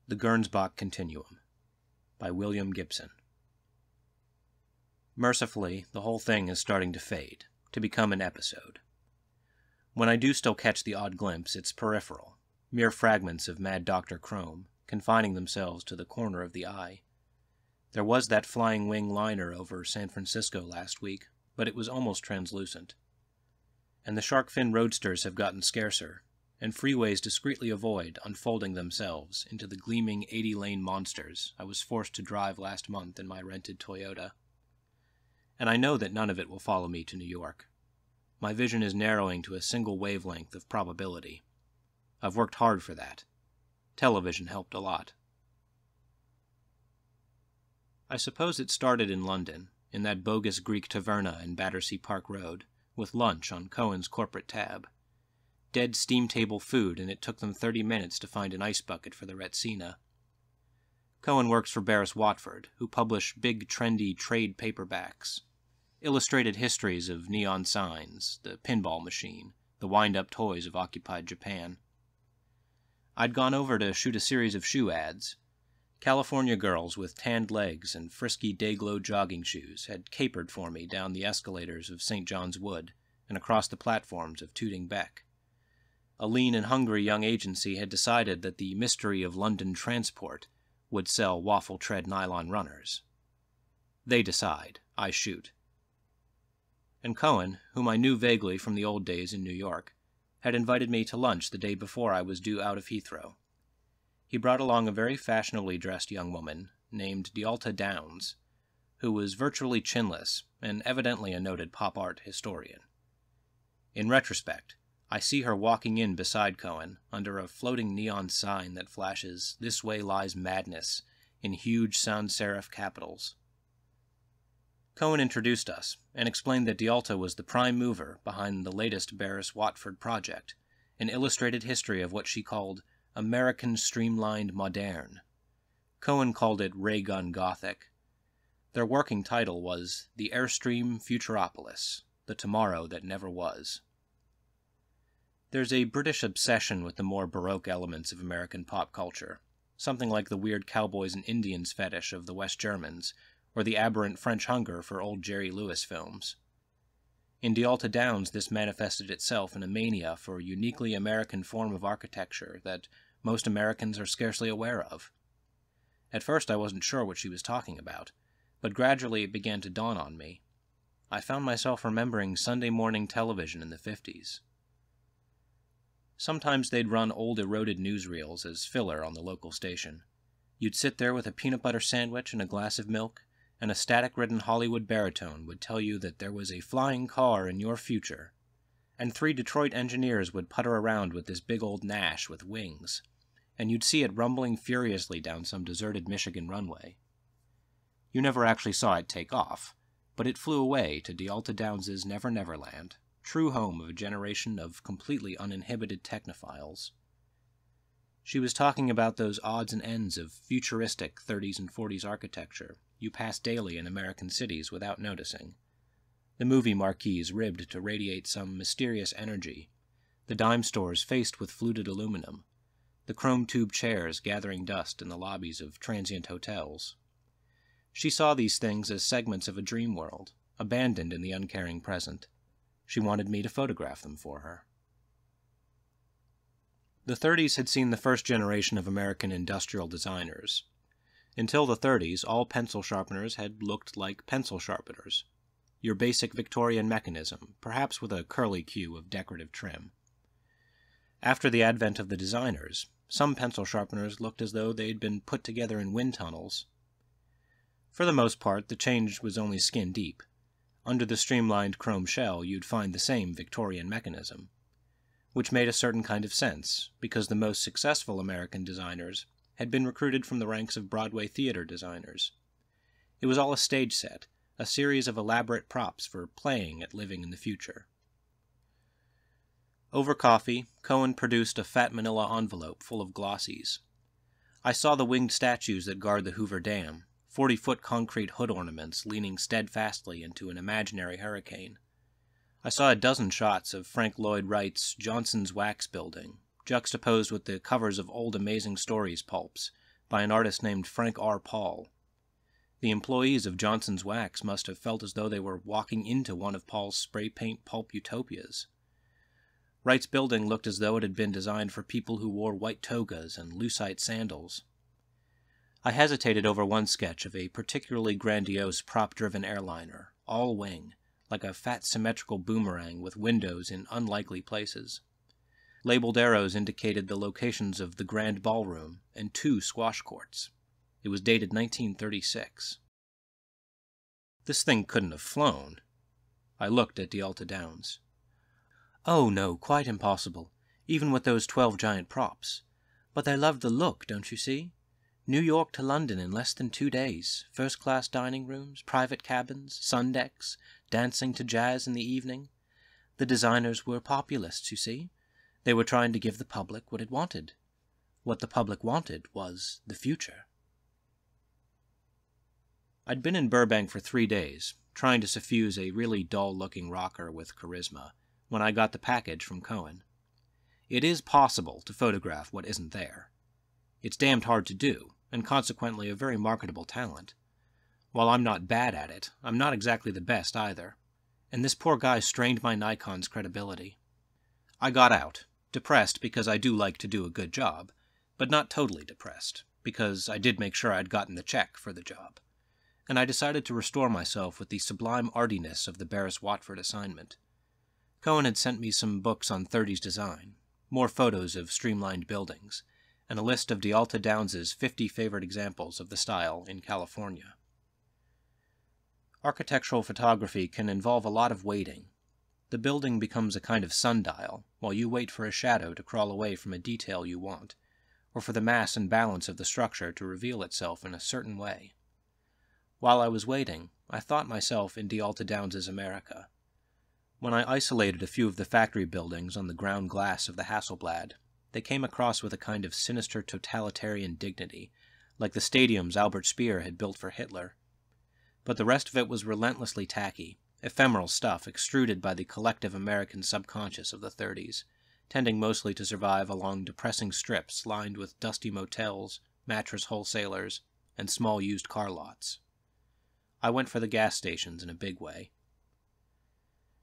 The Gernsback Continuum by William Gibson. Mercifully, the whole thing is starting to fade, to become an episode. When I do still catch the odd glimpse, it's peripheral, mere fragments of Mad Dr. Chrome, confining themselves to the corner of the eye. There was that flying wing liner over San Francisco last week, but it was almost translucent. And the shark fin roadsters have gotten scarcer, and freeways discreetly avoid unfolding themselves into the gleaming 80-lane monsters I was forced to drive last month in my rented Toyota. And I know that none of it will follow me to New York. My vision is narrowing to a single wavelength of probability. I've worked hard for that. Television helped a lot. I suppose it started in London, in that bogus Greek taverna in Battersea Park Road, with lunch on Cohen's corporate tab. Dead steam table food, and it took them 30 minutes to find an ice bucket for the Retsina. Cohen works for Barris Watford, who publish big, trendy trade paperbacks, illustrated histories of neon signs, the pinball machine, the wind-up toys of occupied Japan. I'd gone over to shoot a series of shoe ads. California girls with tanned legs and frisky day-glow jogging shoes had capered for me down the escalators of St. John's Wood and across the platforms of Tooting Bec. A lean and hungry young agency had decided that the mystery of London transport would sell waffle-tread nylon runners. They decide, I shoot. And Cohen, whom I knew vaguely from the old days in New York, had invited me to lunch the day before I was due out of Heathrow. He brought along a very fashionably dressed young woman named Dialta Downs, who was virtually chinless and evidently a noted pop art historian. In retrospect, I see her walking in beside Cohen under a floating neon sign that flashes "This way lies madness" in huge sans-serif capitals. Cohen introduced us and explained that Dialta was the prime mover behind the latest Barris Watford project, an illustrated history of what she called American Streamlined Moderne. Cohen called it Ray Gun Gothic. Their working title was The Airstream Futuropolis, the Tomorrow That Never Was. There's a British obsession with the more Baroque elements of American pop culture, something like the weird cowboys and Indians fetish of the West Germans, or the aberrant French hunger for old Jerry Lewis films. In Dialta Downs, this manifested itself in a mania for a uniquely American form of architecture that most Americans are scarcely aware of. At first I wasn't sure what she was talking about, but gradually it began to dawn on me. I found myself remembering Sunday morning television in the 50s. Sometimes they'd run old eroded newsreels as filler on the local station. You'd sit there with a peanut butter sandwich and a glass of milk, and a static-ridden Hollywood baritone would tell you that there was a flying car in your future, and 3 Detroit engineers would putter around with this big old Nash with wings, and you'd see it rumbling furiously down some deserted Michigan runway. You never actually saw it take off, but it flew away to Dialta Downs' Never Never Land, true home of a generation of completely uninhibited technophiles. She was talking about those odds and ends of futuristic 30s and 40s architecture you pass daily in American cities without noticing. The movie marquees ribbed to radiate some mysterious energy, the dime stores faced with fluted aluminum, the chrome tube chairs gathering dust in the lobbies of transient hotels. She saw these things as segments of a dream world, abandoned in the uncaring present. She wanted me to photograph them for her. The 30s had seen the first generation of American industrial designers. Until the 30s, all pencil sharpeners had looked like pencil sharpeners. Your basic Victorian mechanism, perhaps with a curly cue of decorative trim. After the advent of the designers, some pencil sharpeners looked as though they'd been put together in wind tunnels. For the most part, the change was only skin deep. Under the streamlined chrome shell, you'd find the same Victorian mechanism, which made a certain kind of sense, because the most successful American designers had been recruited from the ranks of Broadway theater designers. It was all a stage set, a series of elaborate props for playing at living in the future. Over coffee, Cohen produced a fat manila envelope full of glossies. I saw the winged statues that guard the Hoover Dam, 40-foot concrete hood ornaments leaning steadfastly into an imaginary hurricane. I saw a dozen shots of Frank Lloyd Wright's Johnson's Wax Building, juxtaposed with the covers of old Amazing Stories pulps by an artist named Frank R. Paul. The employees of Johnson's Wax must have felt as though they were walking into one of Paul's spray paint pulp utopias. Wright's building looked as though it had been designed for people who wore white togas and lucite sandals. I hesitated over one sketch of a particularly grandiose prop-driven airliner, all wing, like a fat symmetrical boomerang with windows in unlikely places. Labeled arrows indicated the locations of the Grand Ballroom and 2 squash courts. It was dated 1936. This thing couldn't have flown. I looked at the Alta Downs. Oh, no, quite impossible, even with those 12 giant props. But they loved the look, don't you see? New York to London in less than 2 days, first-class dining rooms, private cabins, sun decks, dancing to jazz in the evening. The designers were populists, you see. They were trying to give the public what it wanted. What the public wanted was the future. I'd been in Burbank for 3 days, trying to suffuse a really dull-looking rocker with charisma, when I got the package from Cohen. It is possible to photograph what isn't there. It's damned hard to do, and consequently a very marketable talent. While I'm not bad at it, I'm not exactly the best either, and this poor guy strained my Nikon's credibility. I got out, depressed because I do like to do a good job, but not totally depressed, because I did make sure I'd gotten the check for the job, and I decided to restore myself with the sublime artiness of the Barris Watford assignment. Cohen had sent me some books on 30s design, more photos of streamlined buildings, and a list of D'Alta Downs' 50 favorite examples of the style in California. Architectural photography can involve a lot of waiting. The building becomes a kind of sundial, while you wait for a shadow to crawl away from a detail you want, or for the mass and balance of the structure to reveal itself in a certain way. While I was waiting, I thought myself in D'Alta Downs' America. When I isolated a few of the factory buildings on the ground glass of the Hasselblad, they came across with a kind of sinister totalitarian dignity, like the stadiums Albert Speer had built for Hitler. But the rest of it was relentlessly tacky, ephemeral stuff extruded by the collective American subconscious of the 30s, tending mostly to survive along depressing strips lined with dusty motels, mattress wholesalers, and small used car lots. I went for the gas stations in a big way.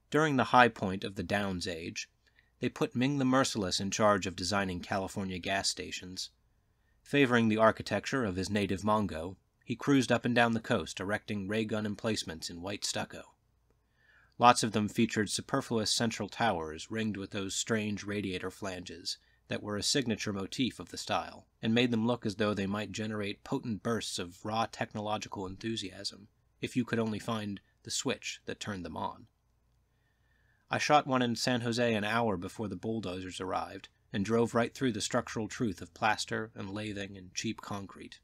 During the high point of the Downs age, they put Ming the Merciless in charge of designing California gas stations. Favoring the architecture of his native Mongo, he cruised up and down the coast erecting ray gun emplacements in white stucco. Lots of them featured superfluous central towers ringed with those strange radiator flanges that were a signature motif of the style, and made them look as though they might generate potent bursts of raw technological enthusiasm, if you could only find the switch that turned them on. I shot one in San Jose an hour before the bulldozers arrived, and drove right through the structural truth of plaster and lathing and cheap concrete.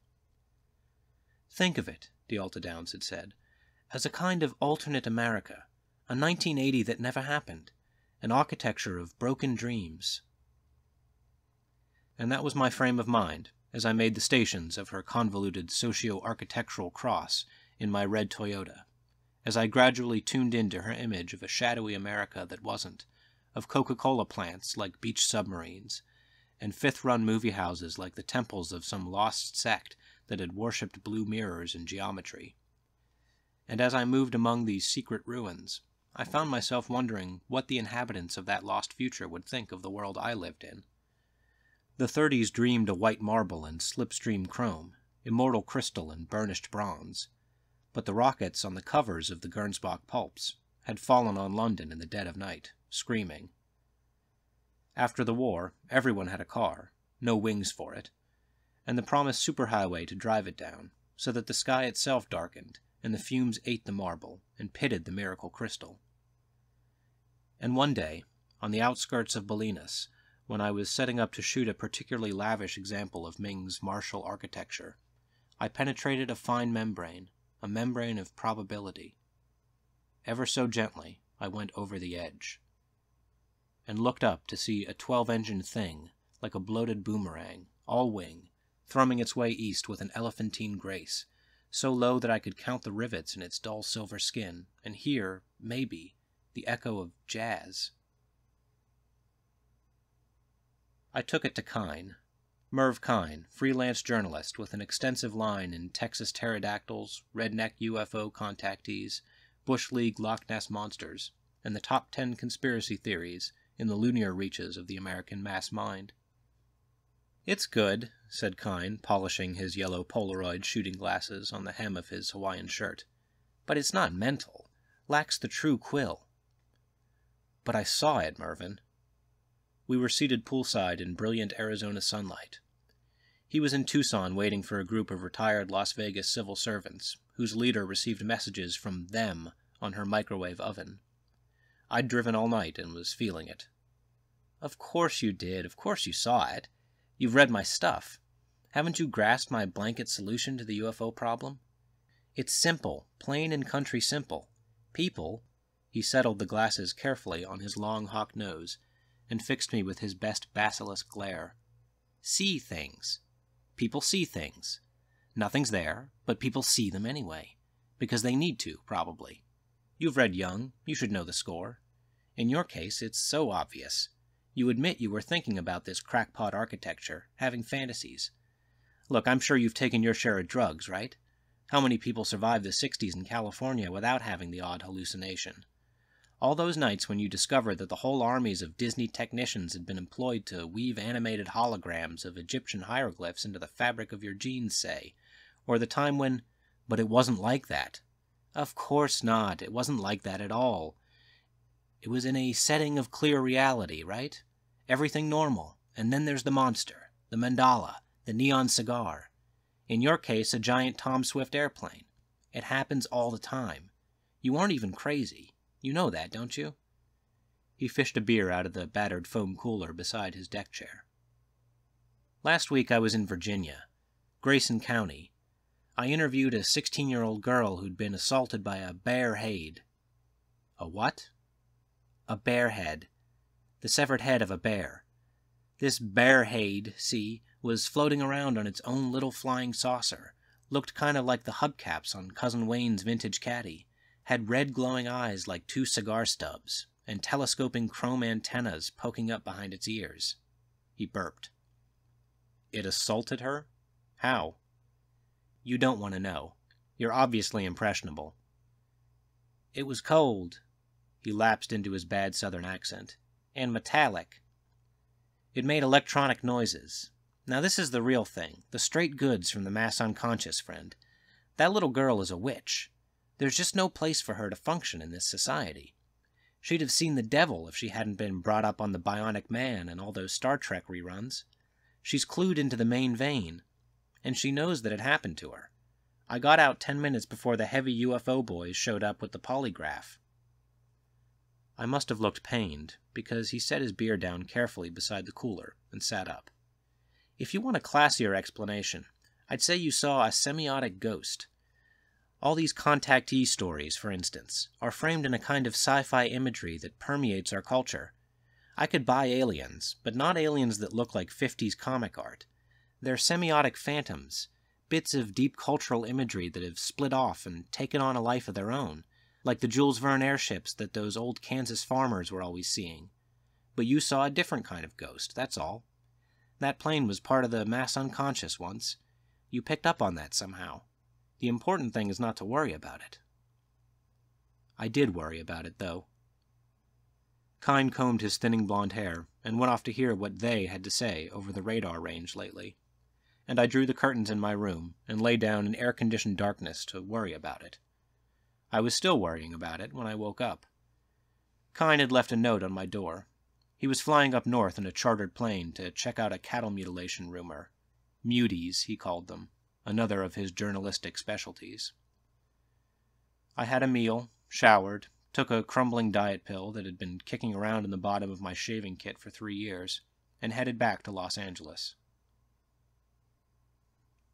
Think of it, D'Alta Downs had said, as a kind of alternate America, a 1980 that never happened, an architecture of broken dreams. And that was my frame of mind, as I made the stations of her convoluted socio-architectural cross in my red Toyota, as I gradually tuned into her image of a shadowy America that wasn't, of Coca-Cola plants like beach submarines, and fifth-run movie houses like the temples of some lost sect that had worshipped blue mirrors and geometry. And as I moved among these secret ruins, I found myself wondering what the inhabitants of that lost future would think of the world I lived in. The 30s dreamed a white marble and slipstream chrome, immortal crystal and burnished bronze, but the rockets on the covers of the Gernsback pulps had fallen on London in the dead of night, screaming. After the war, everyone had a car, no wings for it, and the promised superhighway to drive it down, so that the sky itself darkened, and the fumes ate the marble and pitted the miracle crystal. And one day, on the outskirts of Bolinas, when I was setting up to shoot a particularly lavish example of Ming's martial architecture, I penetrated a fine membrane, a membrane of probability. Ever so gently, I went over the edge, and looked up to see a 12-engine thing, like a bloated boomerang, all wing, thrumming its way east with an elephantine grace, so low that I could count the rivets in its dull silver skin, and hear, maybe, the echo of jazz. I took it to Kine. Merv Kine, freelance journalist with an extensive line in Texas pterodactyls, redneck UFO contactees, Bush League Loch Ness monsters, and the top 10 conspiracy theories in the lunar reaches of the American mass mind. "It's good," said Kine, polishing his yellow Polaroid shooting glasses on the hem of his Hawaiian shirt. "But it's not mental. Lacks the true quill." "But I saw it, Mervyn." We were seated poolside in brilliant Arizona sunlight. He was in Tucson waiting for a group of retired Las Vegas civil servants, whose leader received messages from them on her microwave oven. I'd driven all night and was feeling it. "Of course you did. Of course you saw it. You've read my stuff. Haven't you grasped my blanket solution to the UFO problem? It's simple, plain and country simple. People," he settled the glasses carefully on his long hawk nose, and fixed me with his best basilisk glare, "see things. People see things. Nothing's there, but people see them anyway. Because they need to, probably. You've read Jung. You should know the score. In your case, it's so obvious. You admit you were thinking about this crackpot architecture, having fantasies. Look, I'm sure you've taken your share of drugs, right? How many people survived the 60s in California without having the odd hallucination? All those nights when you discovered that the whole armies of Disney technicians had been employed to weave animated holograms of Egyptian hieroglyphs into the fabric of your jeans, say. Or the time when... But it wasn't like that. Of course not. It wasn't like that at all. It was in a setting of clear reality, right? Everything normal. And then there's the monster, the mandala, the neon cigar. In your case, a giant Tom Swift airplane. It happens all the time. You aren't even crazy. You know that, don't you?" He fished a beer out of the battered foam cooler beside his deck chair. "Last week I was in Virginia, Grayson County. I interviewed a 16-year-old girl who'd been assaulted by a bear-head." "A what?" "A bear-head. The severed head of a bear. This bear-head, see, was floating around on its own little flying saucer, looked kind of like the hubcaps on Cousin Wayne's vintage caddy, had red glowing eyes like 2 cigar stubs, and telescoping chrome antennas poking up behind its ears." He burped. "It assaulted her? How?" "You don't want to know. You're obviously impressionable." "It was cold." He lapsed into his bad southern accent. "And metallic. It made electronic noises. Now this is the real thing, the straight goods from the mass unconscious, friend. That little girl is a witch. There's just no place for her to function in this society. She'd have seen the devil if she hadn't been brought up on the Bionic Man and all those Star Trek reruns. She's clued into the main vein, and she knows that it happened to her. I got out 10 minutes before the heavy UFO boys showed up with the polygraph." I must have looked pained, because he set his beer down carefully beside the cooler and sat up. "If you want a classier explanation, I'd say you saw a semiotic ghost. All these contactee stories, for instance, are framed in a kind of sci-fi imagery that permeates our culture. I could buy aliens, but not aliens that look like 50s comic art. They're semiotic phantoms, bits of deep cultural imagery that have split off and taken on a life of their own, like the Jules Verne airships that those old Kansas farmers were always seeing. But you saw a different kind of ghost, that's all. That plane was part of the mass unconscious once. You picked up on that somehow. The important thing is not to worry about it." I did worry about it, though. Kine combed his thinning blonde hair and went off to hear what they had to say over the radar range lately, and I drew the curtains in my room and lay down in air-conditioned darkness to worry about it. I was still worrying about it when I woke up. Kine had left a note on my door. He was flying up north in a chartered plane to check out a cattle mutilation rumor. Muties, he called them, another of his journalistic specialties. I had a meal, showered, took a crumbling diet pill that had been kicking around in the bottom of my shaving kit for 3 years, and headed back to Los Angeles.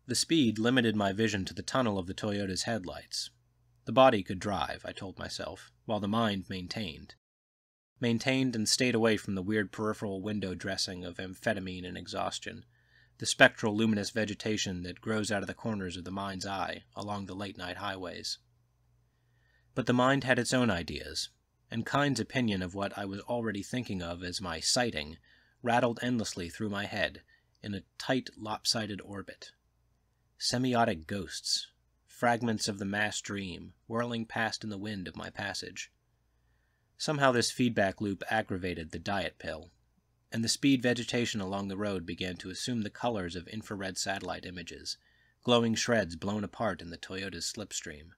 The speed limited my vision to the tunnel of the Toyota's headlights. The body could drive, I told myself, while the mind maintained. Maintained and stayed away from the weird peripheral window dressing of amphetamine and exhaustion, the spectral luminous vegetation that grows out of the corners of the mind's eye along the late-night highways. But the mind had its own ideas, and Kine's opinion of what I was already thinking of as my sighting rattled endlessly through my head in a tight, lopsided orbit. Semiotic ghosts, fragments of the mass dream, whirling past in the wind of my passage. Somehow this feedback loop aggravated the diet pill, and the speed vegetation along the road began to assume the colors of infrared satellite images, glowing shreds blown apart in the Toyota's slipstream.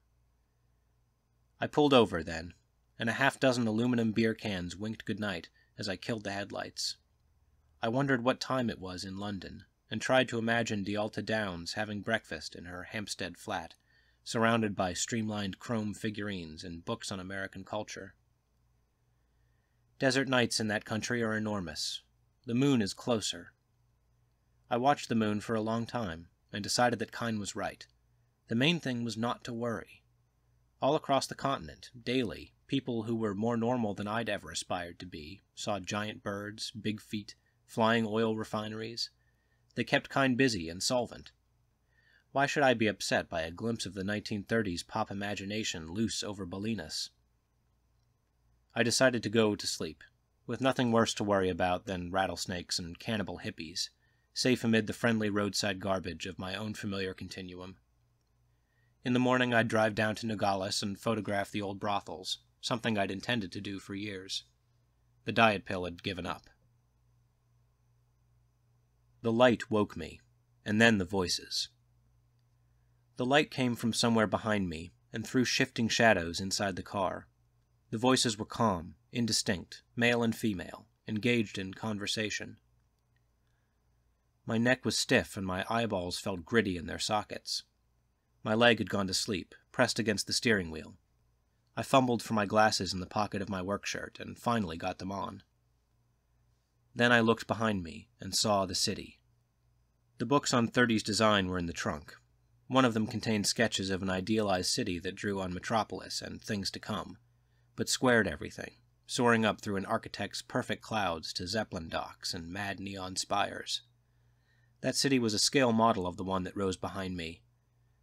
I pulled over, then, and a half-dozen aluminum beer cans winked goodnight as I killed the headlights. I wondered what time it was in London, and tried to imagine D'Alta Downs having breakfast in her Hampstead flat, surrounded by streamlined chrome figurines and books on American culture. Desert nights in that country are enormous. The moon is closer. I watched the moon for a long time, and decided that Kine was right. The main thing was not to worry. All across the continent, daily, people who were more normal than I'd ever aspired to be saw giant birds, big feet, flying oil refineries. They kept Kine busy and solvent. Why should I be upset by a glimpse of the 1930s pop imagination loose over Bolinas? I decided to go to sleep, with nothing worse to worry about than rattlesnakes and cannibal hippies, safe amid the friendly roadside garbage of my own familiar Continuum. In the morning I'd drive down to Nogales and photograph the old brothels, something I'd intended to do for years. The diet pill had given up. The light woke me, and then the voices. The light came from somewhere behind me, and through shifting shadows inside the car. The voices were calm, indistinct, male and female, engaged in conversation. My neck was stiff and my eyeballs felt gritty in their sockets. My leg had gone to sleep, pressed against the steering wheel. I fumbled for my glasses in the pocket of my work shirt and finally got them on. Then I looked behind me and saw the city. The books on 30s design were in the trunk. One of them contained sketches of an idealized city that drew on Metropolis and things to come, but squared everything, soaring up through an architect's perfect clouds to Zeppelin docks and mad neon spires. That city was a scale model of the one that rose behind me.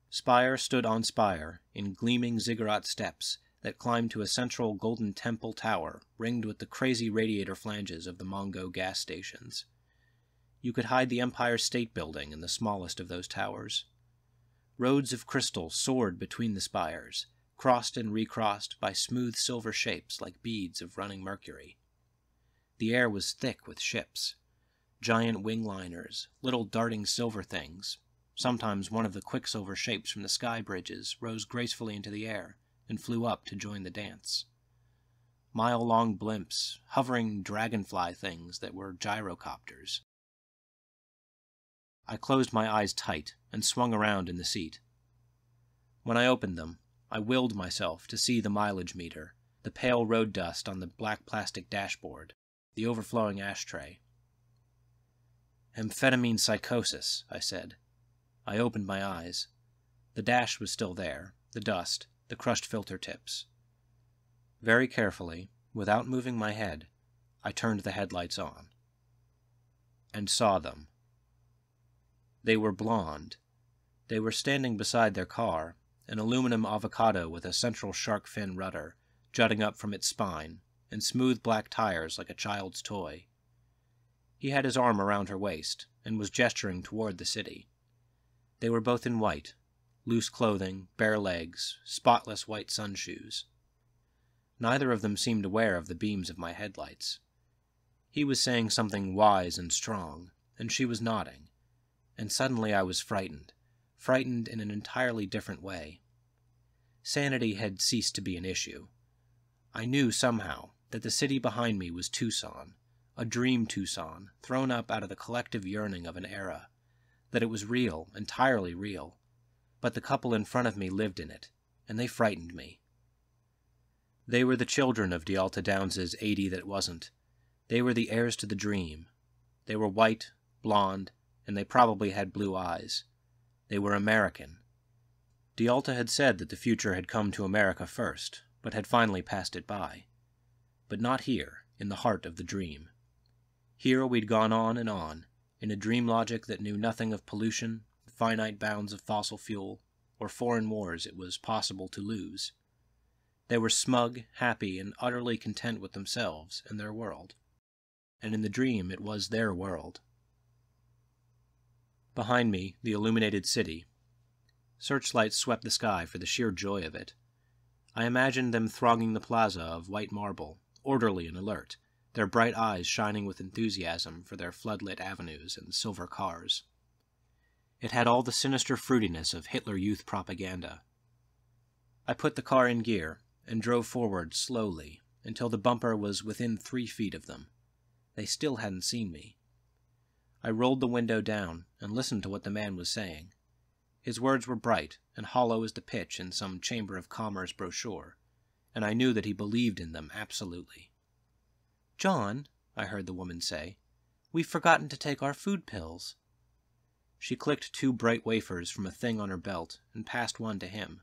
Spire stood on spire, in gleaming ziggurat steps that climbed to a central golden temple tower ringed with the crazy radiator flanges of the Mongo gas stations. You could hide the Empire State Building in the smallest of those towers. Roads of crystal soared between the spires, crossed and recrossed by smooth silver shapes like beads of running mercury. The air was thick with ships. Giant wingliners, little darting silver things. Sometimes one of the quicksilver shapes from the sky bridges rose gracefully into the air and flew up to join the dance. Mile-long blimps, hovering dragonfly things that were gyrocopters. I closed my eyes tight and swung around in the seat. When I opened them, I willed myself to see the mileage meter, the pale road dust on the black plastic dashboard, the overflowing ashtray. "Amphetamine psychosis," I said. I opened my eyes. The dash was still there, the dust, the crushed filter tips. Very carefully, without moving my head, I turned the headlights on. And saw them. They were blonde. They were standing beside their car, an aluminum avocado with a central shark fin rudder, jutting up from its spine, and smooth black tires like a child's toy. He had his arm around her waist, and was gesturing toward the city. They were both in white, loose clothing, bare legs, spotless white sun shoes. Neither of them seemed aware of the beams of my headlights. He was saying something wise and strong, and she was nodding, and suddenly I was frightened in an entirely different way. Sanity had ceased to be an issue. I knew somehow that the city behind me was Tucson, a dream Tucson, thrown up out of the collective yearning of an era, that it was real, entirely real, but the couple in front of me lived in it, and they frightened me. They were the children of D'Alta Downs' 80 that wasn't. They were the heirs to the dream. They were white, blonde, and they probably had blue eyes. They were American. D'Alta had said that the future had come to America first, but had finally passed it by. But not here, in the heart of the dream. Here we'd gone on, in a dream logic that knew nothing of pollution, the finite bounds of fossil fuel, or foreign wars it was possible to lose. They were smug, happy, and utterly content with themselves and their world. And in the dream it was their world. Behind me, the illuminated city. Searchlights swept the sky for the sheer joy of it. I imagined them thronging the plaza of white marble, orderly and alert, their bright eyes shining with enthusiasm for their floodlit avenues and silver cars. It had all the sinister fruitiness of Hitler Youth propaganda. I put the car in gear and drove forward slowly until the bumper was within 3 feet of them. They still hadn't seen me. I rolled the window down and listened to what the man was saying. His words were bright and hollow as the pitch in some Chamber of Commerce brochure, and I knew that he believed in them absolutely. "John," I heard the woman say, "we've forgotten to take our food pills." She clicked 2 bright wafers from a thing on her belt and passed one to him.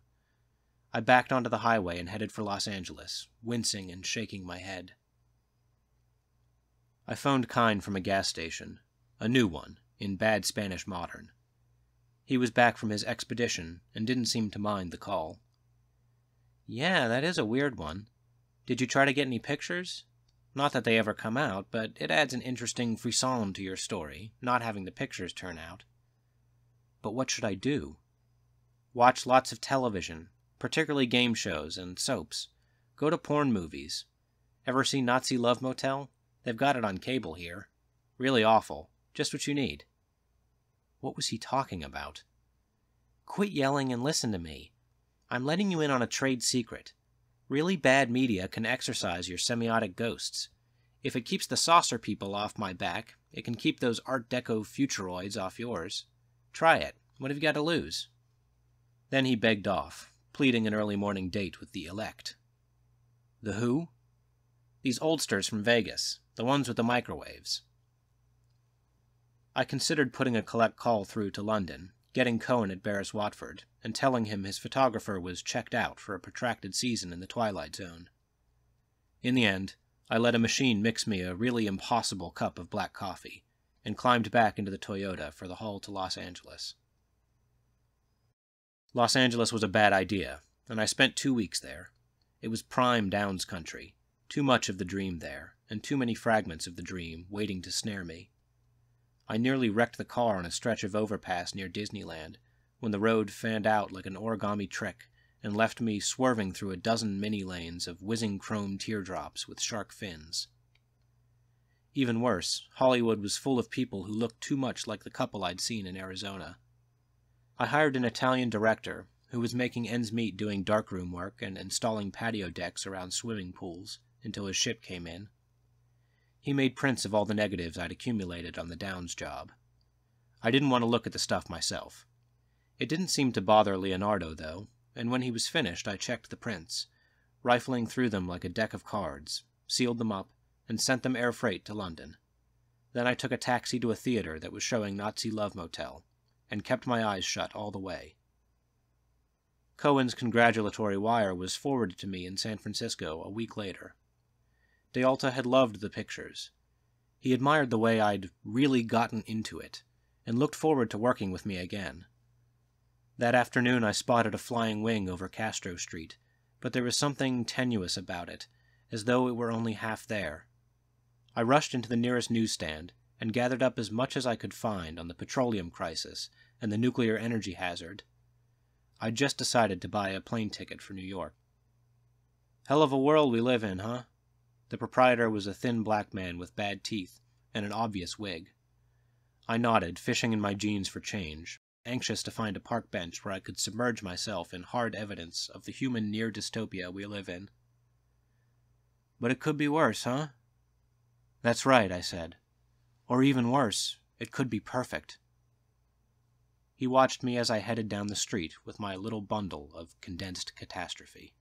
I backed onto the highway and headed for Los Angeles, wincing and shaking my head. I phoned Kine from a gas station, a new one, in bad Spanish modern. He was back from his expedition and didn't seem to mind the call. "Yeah, that is a weird one. Did you try to get any pictures? Not that they ever come out, but it adds an interesting frisson to your story, not having the pictures turn out." "But what should I do?" "Watch lots of television, particularly game shows and soaps. Go to porn movies. Ever see Nazi Love Motel? They've got it on cable here. Really awful. Just what you need." What was he talking about? "Quit yelling and listen to me. I'm letting you in on a trade secret. Really bad media can exorcise your semiotic ghosts. If it keeps the saucer people off my back, it can keep those Art Deco futuroids off yours. Try it. What have you got to lose?" Then he begged off, pleading an early morning date with the elect. "The who?" "These oldsters from Vegas, the ones with the microwaves." I considered putting a collect call through to London, getting Cohen at Barris Watford, and telling him his photographer was checked out for a protracted season in the Twilight Zone. In the end, I let a machine mix me a really impossible cup of black coffee, and climbed back into the Toyota for the haul to Los Angeles. Los Angeles was a bad idea, and I spent 2 weeks there. It was prime Downs country, too much of the dream there, and too many fragments of the dream waiting to snare me. I nearly wrecked the car on a stretch of overpass near Disneyland, when the road fanned out like an origami trick and left me swerving through a dozen mini-lanes of whizzing chrome teardrops with shark fins. Even worse, Hollywood was full of people who looked too much like the couple I'd seen in Arizona. I hired an Italian director who was making ends meet doing darkroom work and installing patio decks around swimming pools until his ship came in. He made prints of all the negatives I'd accumulated on the Downs job. I didn't want to look at the stuff myself. It didn't seem to bother Leonardo, though, and when he was finished I checked the prints, rifling through them like a deck of cards, sealed them up, and sent them air freight to London. Then I took a taxi to a theater that was showing Nazi Love Motel, and kept my eyes shut all the way. Cohen's congratulatory wire was forwarded to me in San Francisco a week later. D'Alta had loved the pictures. He admired the way I'd really gotten into it, and looked forward to working with me again. That afternoon I spotted a flying wing over Castro Street, but there was something tenuous about it, as though it were only half there. I rushed into the nearest newsstand and gathered up as much as I could find on the petroleum crisis and the nuclear energy hazard. I'd just decided to buy a plane ticket for New York. "Hell of a world we live in, huh?" The proprietor was a thin black man with bad teeth and an obvious wig. I nodded, fishing in my jeans for change, anxious to find a park bench where I could submerge myself in hard evidence of the human near-dystopia we live in. "But it could be worse, huh?" "That's right," I said. "Or even worse, it could be perfect." He watched me as I headed down the street with my little bundle of condensed catastrophe.